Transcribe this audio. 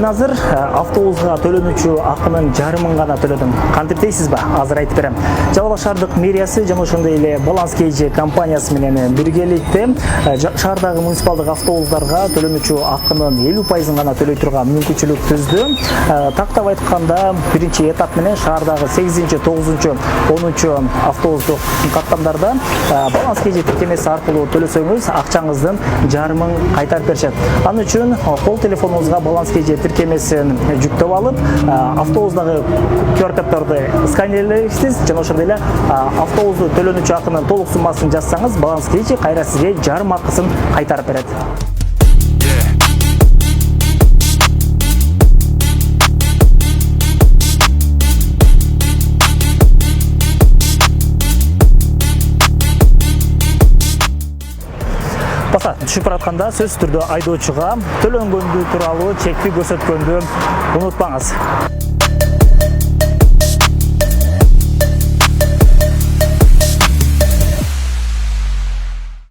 азыр автобусга төлөнүүчү акынын жарымын гана төлөдүм. Кантип дейсизби? Азыр айтып берем. Жалал Абад шаардык мэриясы жана ошондой эле Баланс KG компаниясы менен биргеликте шаардагы муниципалдык автобустарга төлөнүүчү акынын 50% гана төлөй турган мүмкүнчүлүк түздү. Тактап айтканда, биринчи этап менен шаардагы 8-9, 10 автобустук каттамдарда Баланс KG тиркемеси аркылуу төлөсөңүз, акчаңыздын жарымын кайтарып беришет. Анын үчүн кол телефонуңузга Баланс KG тиркемесин жүктөп алып, автобустагы QR-коддорду сканерлейсиз жана ошондой эле автобусту төлөнүүчү акынын толук суммасын жазсаңыз, Баланс KG кайра сизге жарым акысын кайтарып берет. Баса, түшүп баратканда сөзсүз түрдө айдоочуга төлөнгөндү тууралуу чекти көрсөткөндү унутпаңыз.